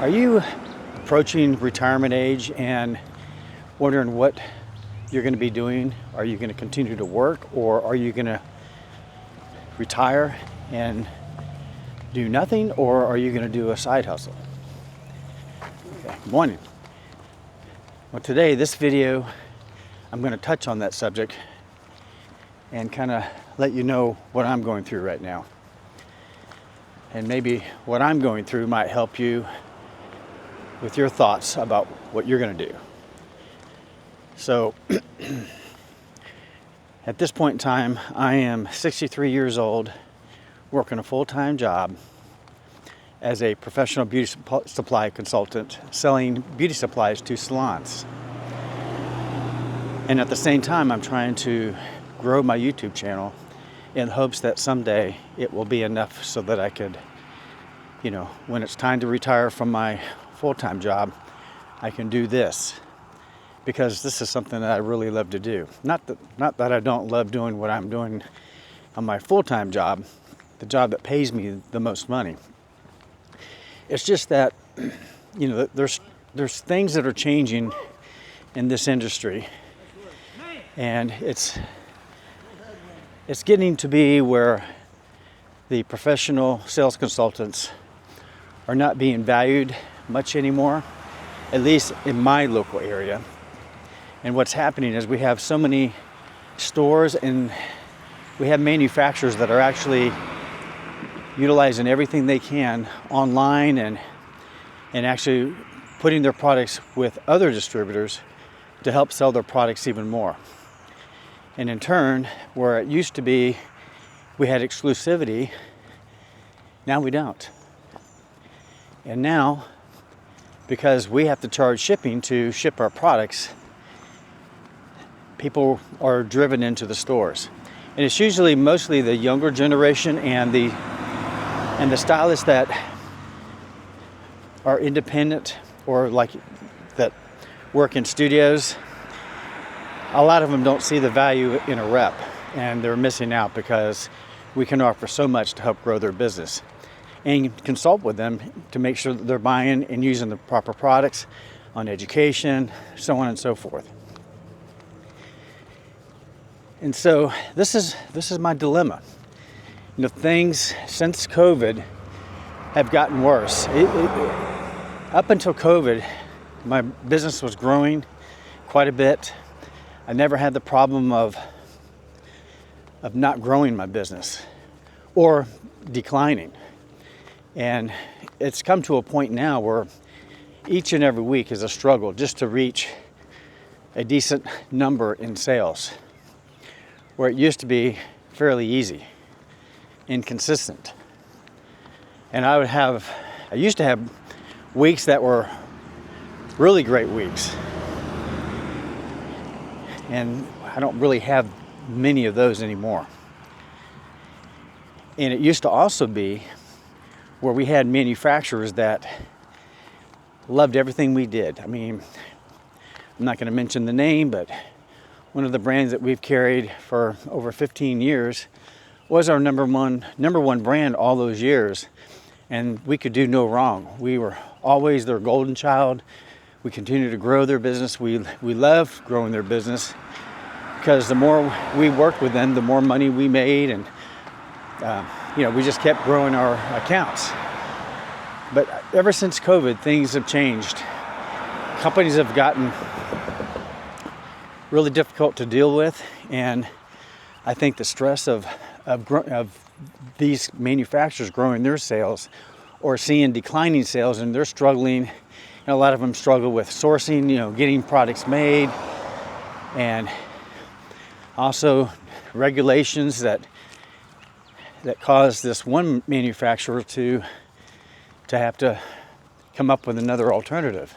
Are you approaching retirement age and wondering what you're going to be doing? Are you going to continue to work, or are you going to retire and do nothing, or are you going to do a side hustle? Okay. Good morning. Well, today, this video, I'm going to touch on that subject and kind of let you know what I'm going through right now. And maybe what I'm going through might help you with your thoughts about what you're going to do. So, at this point in time, I am 63 years old, working a full-time job as a professional beauty supply consultant, selling beauty supplies to salons. And at the same time, I'm trying to grow my YouTube channel in hopes that someday it will be enough so that I could, when it's time to retire from my full-time job, I can do this, because this is something that I really love to do. Not that I don't love doing what I'm doing on my full-time job, the job that pays me the most money. It's just that, there's things that are changing in this industry, and it's getting to be where the professional sales consultants are not being valued much anymore, at least in my local area. And what's happening is we have so many stores and we have manufacturers that are actually utilizing everything they can online and actually putting their products with other distributors to help sell their products even more. And in turn, where it used to be we had exclusivity, now we don't. And now, because we have to charge shipping to ship our products, people are driven into the stores. And it's usually mostly the younger generation and the stylists that are independent or that work in studios. A lot of them don't see the value in a rep, and they're missing out because we can offer so much to help grow their business and consult with them to make sure that they're buying and using the proper products on education, so on and so forth. And so this is my dilemma. Things since COVID have gotten worse. Up until COVID, my business was growing quite a bit. I never had the problem of not growing my business or declining. And it's come to a point now where each and every week is a struggle just to reach a decent number in sales, where it used to be fairly easy and consistent. And I used to have weeks that were really great weeks. And I don't really have many of those anymore. And it used to also be where we had manufacturers that loved everything we did. I mean, I'm not going to mention the name, but one of the brands that we've carried for over 15 years was our number one brand all those years, and we could do no wrong. We were always their golden child. We continue to grow their business. We love growing their business because the more we worked with them, the more money we made, and we just kept growing our accounts. But ever since COVID, things have changed. Companies have gotten really difficult to deal with, and I think the stress of these manufacturers growing their sales or seeing declining sales, and they're struggling. And a lot of them struggle with sourcing, getting products made, and also regulations that cause this one manufacturer to have to come up with another alternative,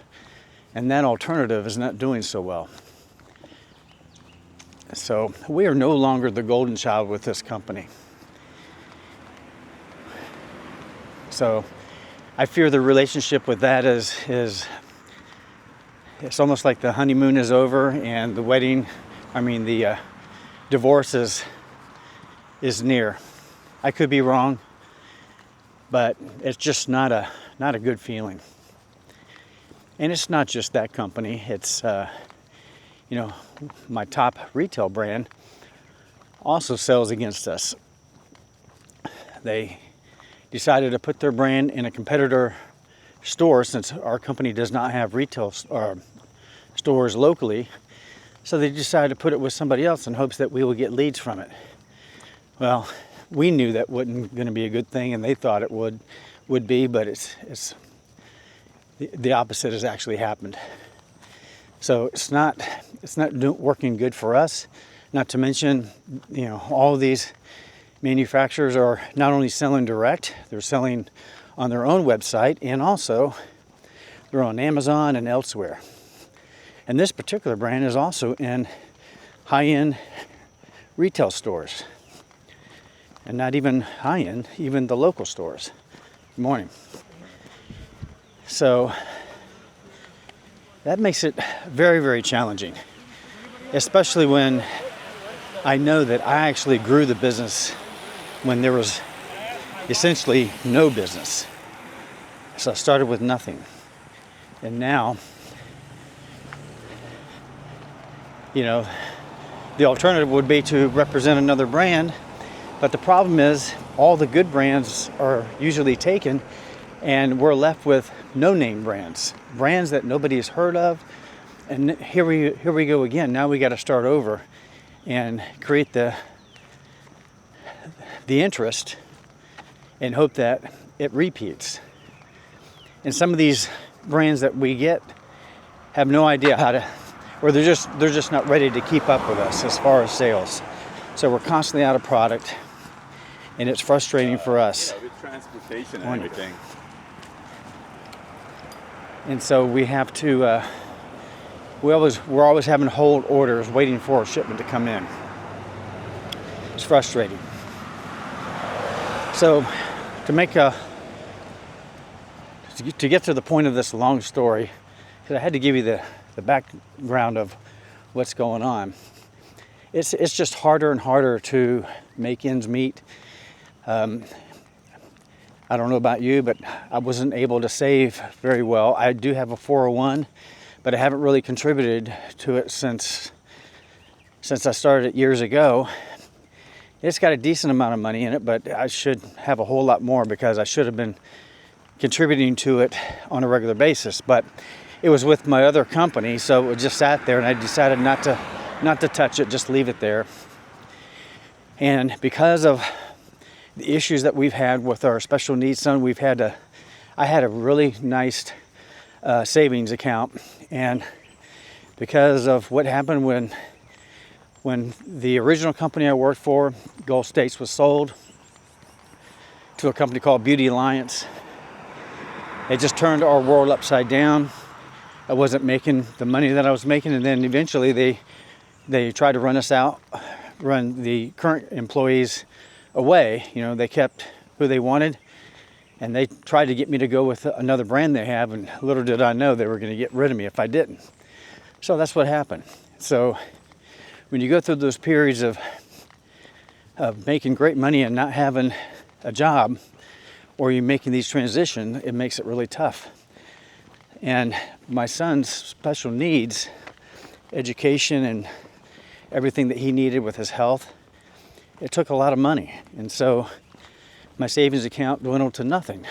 and that alternative is not doing so well. So we are no longer the golden child with this company. So I fear the relationship with that is it's almost like the honeymoon is over and the divorce is near. I could be wrong, but it's just not a good feeling. And it's not just that company. It's, my top retail brand also sells against us. They decided to put their brand in a competitor store since our company does not have retail stores locally. So they decided to put it with somebody else in hopes that we will get leads from it. Well, we knew that wasn't going to be a good thing, and they thought it would be, but it's the opposite has actually happened. So it's not working good for us. Not to mention, all of these manufacturers are not only selling direct, they're selling on their own website, and also they're on Amazon and elsewhere. And this particular brand is also in high-end retail stores. And not even high-end, even the local stores. Good morning. So that makes it very, very challenging, especially when I know that I actually grew the business when there was essentially no business. So I started with nothing. And now, the alternative would be to represent another brand. But the problem is all the good brands are usually taken, and we're left with no-name brands that nobody has heard of. And here we go again. Now we got to start over and create the interest and hope that it repeats. And some of these brands that we get have no idea how to, or they're just not ready to keep up with us as far as sales. So we're constantly out of product. And it's frustrating for us. Yeah, with transportation and everything. And so we have to, we're always having to hold orders waiting for a shipment to come in. It's frustrating. So to get to the point of this long story, because I had to give you the background of what's going on. It's just harder and harder to make ends meet. I don't know about you, but I wasn't able to save very well. I do have a 401, but I haven't really contributed to it since I started it years ago. It's got a decent amount of money in it, but I should have a whole lot more because I should have been contributing to it on a regular basis. But it was with my other company, so it just sat there, and I decided not to touch it, just leave it there. And because of the issues that we've had with our special needs son, I had a really nice savings account, and because of what happened when the original company I worked for, Gulf States, was sold to a company called Beauty Alliance, it just turned our world upside down. I wasn't making the money that I was making, and then eventually they tried to run the current employees away. They kept who they wanted, and they tried to get me to go with another brand they have, and little did I know they were going to get rid of me if I didn't. So that's what happened. So when you go through those periods of making great money and not having a job, or you're making these transitions, it makes it really tough. And my son's special needs, education and everything that he needed with his health, it took a lot of money. And so my savings account dwindled to nothing.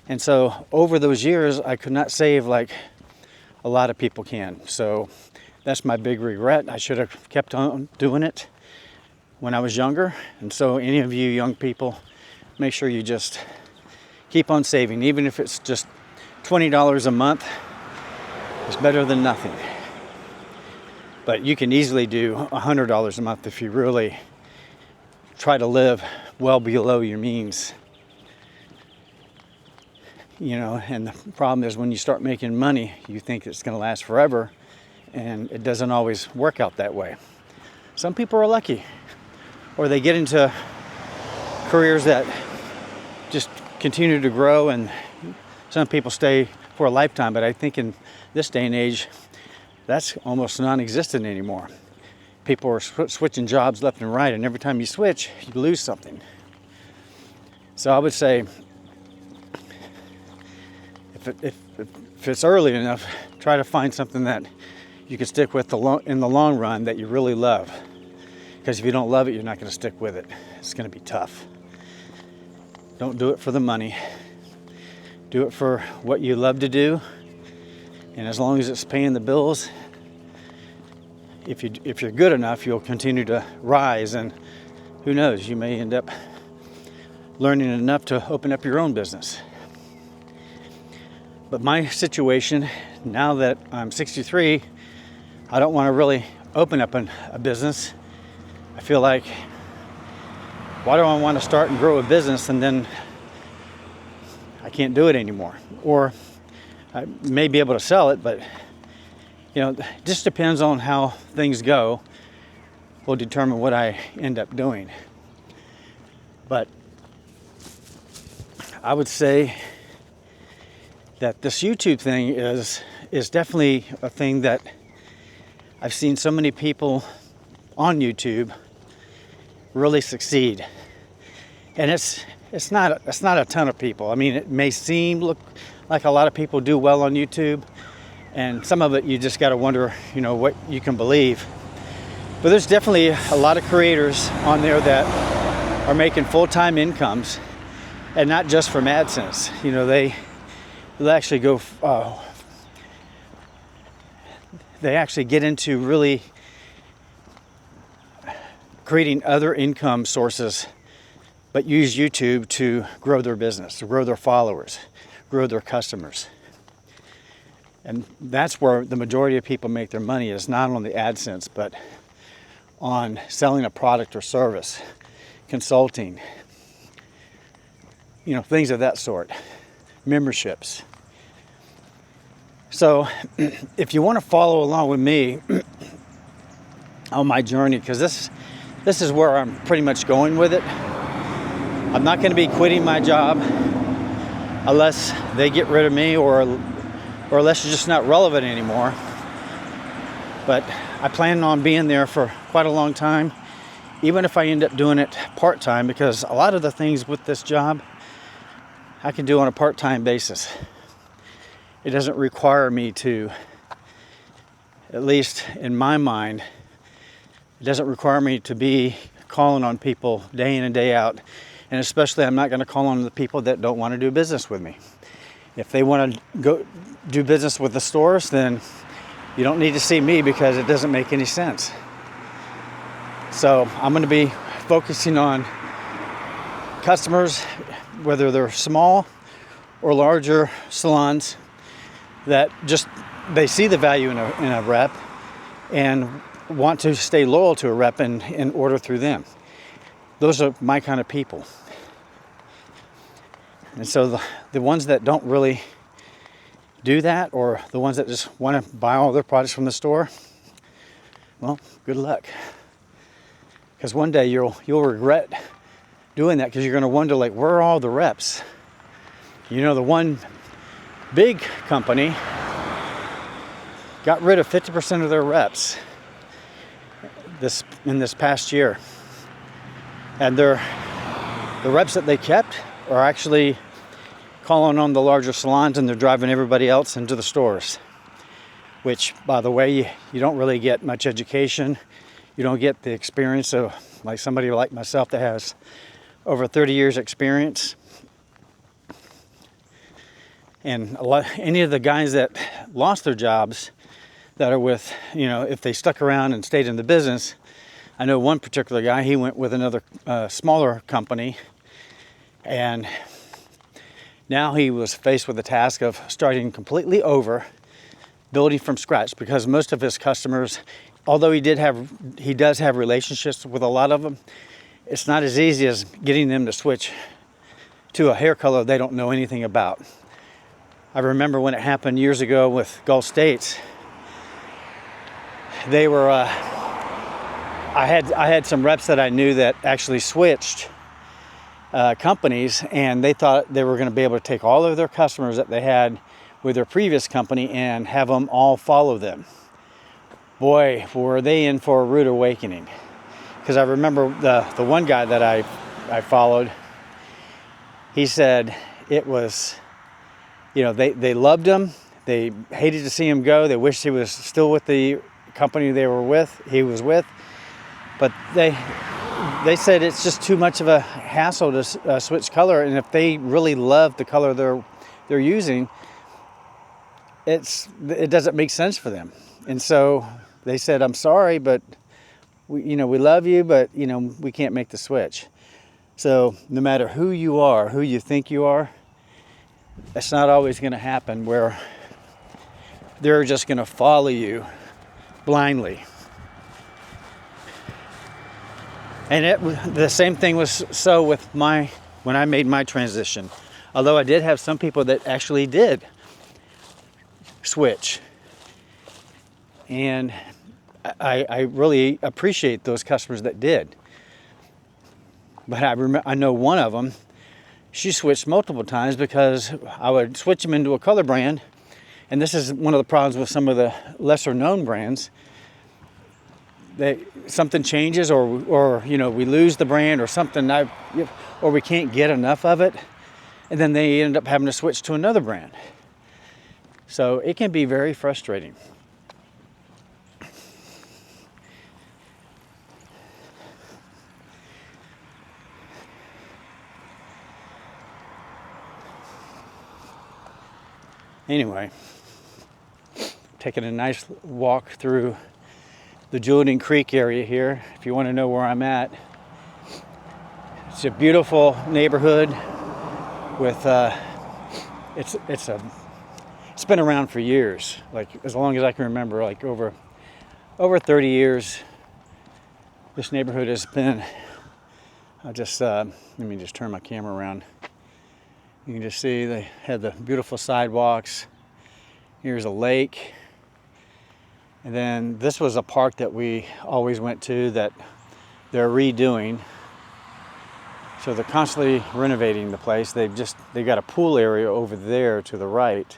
And so over those years, I could not save like a lot of people can. So that's my big regret. I should have kept on doing it when I was younger. And so any of you young people, make sure you just keep on saving. Even if it's just $20 a month, it's better than nothing. But you can easily do $100 a month if you really try to live well below your means. And the problem is when you start making money, you think it's going to last forever, and it doesn't always work out that way. Some people are lucky, or they get into careers that just continue to grow, and some people stay for a lifetime. But I think in this day and age, that's almost non-existent anymore. People are switching jobs left and right, and every time you switch, you lose something. So I would say, If it's early enough, try to find something that you can stick with in the long run that you really love. Because if you don't love it, you're not going to stick with it. It's going to be tough. Don't do it for the money. Do it for what you love to do. And as long as it's paying the bills, if you're good enough, you'll continue to rise. And who knows, you may end up learning enough to open up your own business. But my situation, now that I'm 63, I don't want to really open up a business. I feel like, why do I want to start and grow a business and then I can't do it anymore? Or I may be able to sell it, but it just depends on how things go will determine what I end up doing. But I would say that this YouTube thing is definitely a thing that I've seen so many people on YouTube really succeed. And it's not a ton of people. I mean, it may look like a lot of people do well on YouTube, and some of it you just got to wonder, what you can believe. But there's definitely a lot of creators on there that are making full-time incomes, and not just from AdSense. They'll actually go. They actually get into really creating other income sources, but use YouTube to grow their business, to grow their followers, grow their customers. And that's where the majority of people make their money, is not on the AdSense, but on selling a product or service, consulting, things of that sort, memberships. So if you want to follow along with me on my journey, because this is where I'm pretty much going with it. I'm not going to be quitting my job unless they get rid of me or unless it's just not relevant anymore. But I plan on being there for quite a long time, even if I end up doing it part-time, because a lot of the things with this job I can do on a part-time basis. It doesn't require me to, at least in my mind, it doesn't require me to be calling on people day in and day out. And especially, I'm not going to call on the people that don't want to do business with me. If they want to go do business with the stores, then you don't need to see me, because it doesn't make any sense. So I'm going to be focusing on customers, whether they're small or larger salons, that they see the value in a rep and want to stay loyal to a rep and order through them. Those are my kind of people. And so the ones that don't really do that, or the ones that just want to buy all their products from the store, well, good luck. Because one day you'll regret doing that, because you're going to wonder, where are all the reps? The one big company got rid of 50% of their reps in this past year. And the reps that they kept are actually calling on the larger salons, and they're driving everybody else into the stores. Which, by the way, you don't really get much education. You don't get the experience of somebody like myself that has over 30 years experience. And any of the guys that lost their jobs that are with, if they stuck around and stayed in the business, I know one particular guy, he went with another smaller company, and now he was faced with the task of starting completely over, building from scratch, because most of his customers, although he does have relationships with a lot of them, it's not as easy as getting them to switch to a hair color they don't know anything about. I remember when it happened years ago with Gulf States. They were, I had some reps that I knew that actually switched companies, and they thought they were going to be able to take all of their customers that they had with their previous company and have them all follow them. Boy, were they in for a rude awakening. Because I remember the one guy that I followed, he said it was they loved him. They hated to see him go. They wished he was still with the company he was with. But they said it's just too much of a hassle to switch color. And if they really love the color they're using, it doesn't make sense for them. And so they said, I'm sorry, but we love you, but we can't make the switch. So no matter who you are, who you think you are, it's not always going to happen where they're just going to follow you blindly. And the same thing was so with when I made my transition. Although I did have some people that actually did switch. And I really appreciate those customers that did. But I know one of them, she switched multiple times because I would switch them into a color brand. And this is one of the problems with some of the lesser known brands. Something changes or we lose the brand or something, or we can't get enough of it. And then they end up having to switch to another brand. So it can be very frustrating. Anyway, taking a nice walk through the Julian Creek area here, if you want to know where I'm at. It's a beautiful neighborhood with it's been around for years, like as long as I can remember, like over 30 years. This neighborhood has been, let me just turn my camera around. You can just see they had the beautiful sidewalks. Here's a lake. And then this was a park that we always went to that they're redoing. So they're constantly renovating the place. They've got a pool area over there to the right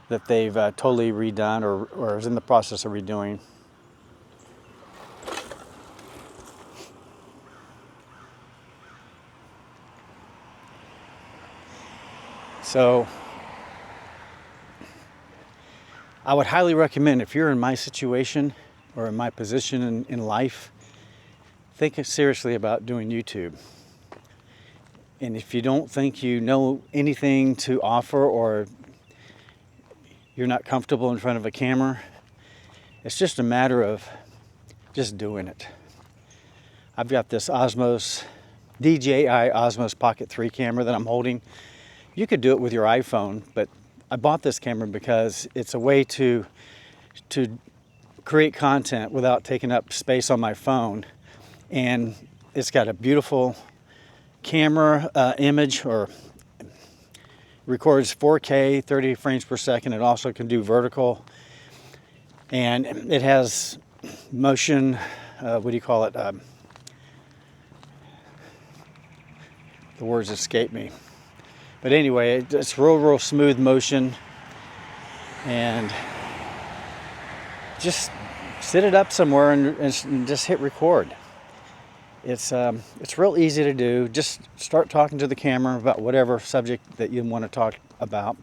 that they've totally redone or is in the process of redoing. So I would highly recommend, if you're in my situation or in my position in life, think seriously about doing YouTube. And if you don't think you know anything to offer or you're not comfortable in front of a camera, it's just a matter of just doing it. I've got this DJI Osmos Pocket 3 camera that I'm holding. You could do it with your iPhone, but I bought this camera because it's a way to create content without taking up space on my phone. And it's got a beautiful camera image, or records 4K, 30 frames per second. It also can do vertical. And it has motion, what do you call it? The words escape me. But anyway, it's real smooth motion, and just set it up somewhere and just hit record. It's real easy to do. Just start talking to the camera about whatever subject that you want to talk about,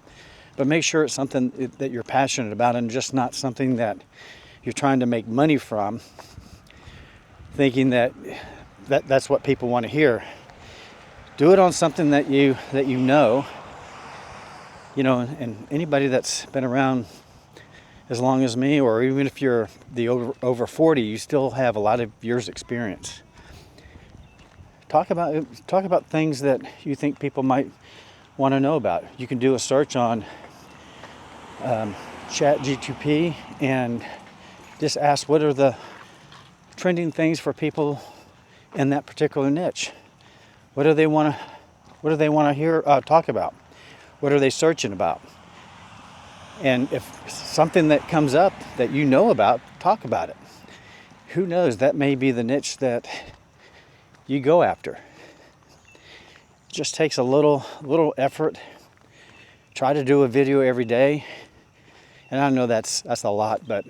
but make sure it's something that you're passionate about and just not something that you're trying to make money from, thinking that's what people want to hear. Do it on something that you know, and anybody that's been around as long as me, or even if you're over 40, you still have a lot of years experience. Talk about things that you think people might want to know about. You can do a search on ChatGPT and just ask what are the trending things for people in that particular niche. What do they want to hear talk about? What are they searching about? And if something that comes up that you know about, talk about it. Who knows? That may be the niche that you go after. It just takes a little effort. Try to do a video every day. And I know that's a lot, but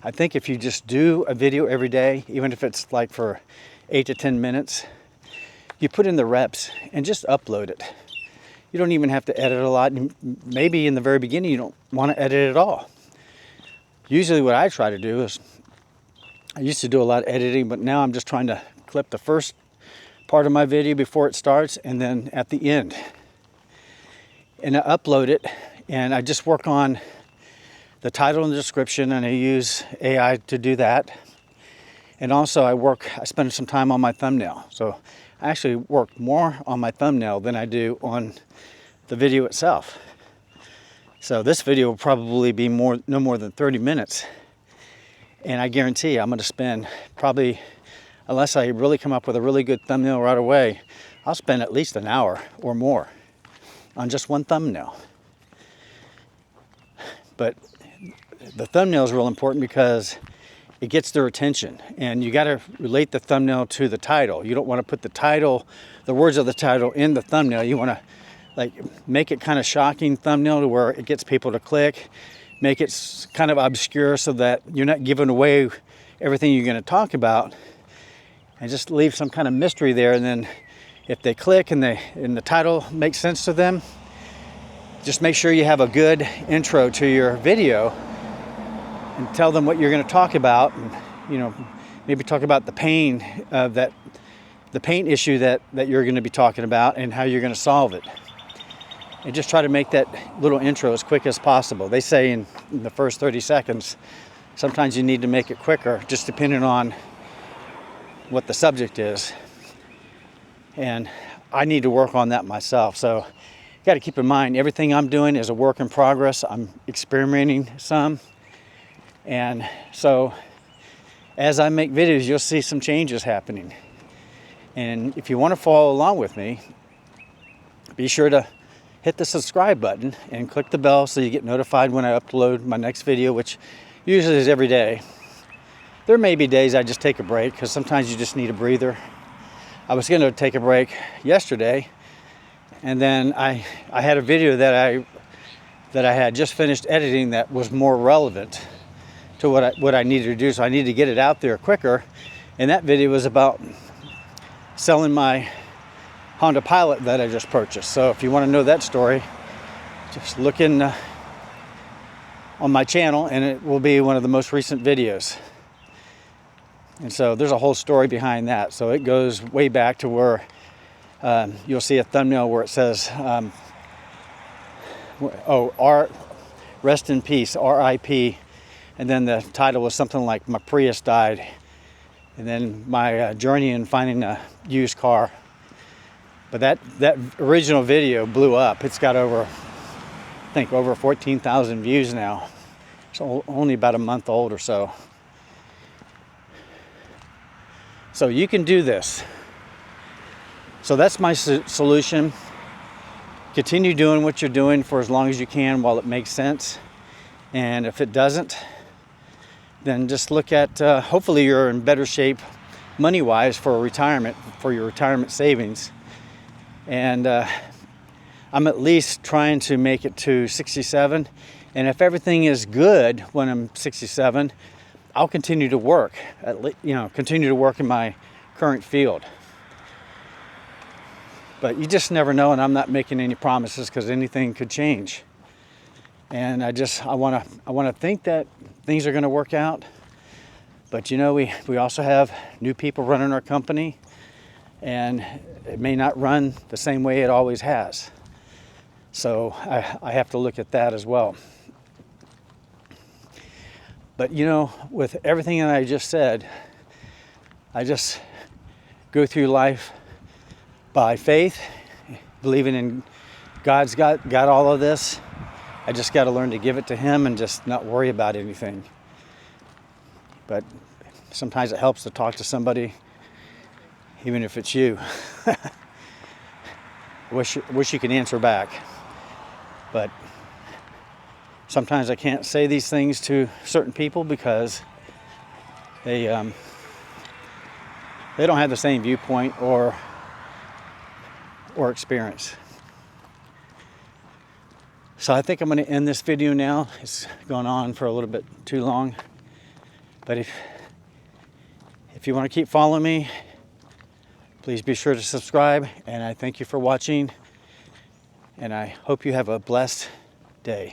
I think if you just do a video every day, even if it's like for 8 to 10 minutes, you put in the reps and just upload it. you don't even have to edit a lot. And maybe in the very beginning you don't want to edit at all. Usually what I try to do is, I used to do a lot of editing, but now I'm just trying to clip the first part of my video before it starts and then at the end. And I upload it, and I just work on the title and the description, and I use AI to do that. And also I spend some time on my thumbnail. So I actually work more on my thumbnail than I do on the video itself. So this video will probably be no more than 30 minutes. And I guarantee I'm gonna spend probably, unless I really come up with a really good thumbnail right away, I'll spend at least an hour or more on just one thumbnail. But the thumbnail is real important because it gets their attention, and you got to relate the thumbnail to the title. You don't want to put the words of the title in the thumbnail. You want to make it kind of shocking thumbnail to where it gets people to click, make it kind of obscure so that you're not giving away everything you're going to talk about, and just leave some kind of mystery there. And then if they click and the title makes sense to them, just make sure you have a good intro to your video and tell them what you're going to talk about, and maybe talk about the pain issue that you're going to be talking about and how you're going to solve it. And just try to make that little intro as quick as possible. They say in the first 30 seconds, sometimes you need to make it quicker, just depending on what the subject is. And I need to work on that myself. So you got to keep in mind, everything I'm doing is a work in progress. I'm experimenting some. And so as I make videos, you'll see some changes happening. And if you want to follow along with me, be sure to hit the subscribe button and click the bell so you get notified when I upload my next video, which usually is every day. There may be days I just take a break because sometimes you just need a breather. I was going to take a break yesterday, and then I had a video that I had just finished editing that was more relevant to what I needed to do, so I needed to get it out there quicker. And that video was about selling my Honda Pilot that I just purchased. So if you want to know that story, just look in on my channel, and it will be one of the most recent videos. And so there's a whole story behind that. So it goes way back to where you'll see a thumbnail where it says, rest in peace, R.I.P. And then the title was something like My Prius Died. And then my journey in finding a used car. But that original video blew up. It's got over 14,000 views now. It's only about a month old or so. So you can do this. So that's my solution. Continue doing what you're doing for as long as you can while it makes sense. And if it doesn't, then just look at, hopefully you're in better shape money-wise for retirement, for your retirement savings. And I'm at least trying to make it to 67. And if everything is good when I'm 67, I'll continue to work, continue to work in my current field. But you just never know, and I'm not making any promises because anything could change. And I want to think that things are going to work out. But we also have new people running our company, and it may not run the same way it always has. So I have to look at that as well. But with everything that I just said, I just go through life by faith, believing in God's got all of this. I just got to learn to give it to Him and just not worry about anything. But sometimes it helps to talk to somebody, even if it's you. Wish you could answer back. But sometimes I can't say these things to certain people because they don't have the same viewpoint or experience. So I think I'm going to end this video now. It's gone on for a little bit too long. But if you want to keep following me, please be sure to subscribe. And I thank you for watching. and I hope you have a blessed day.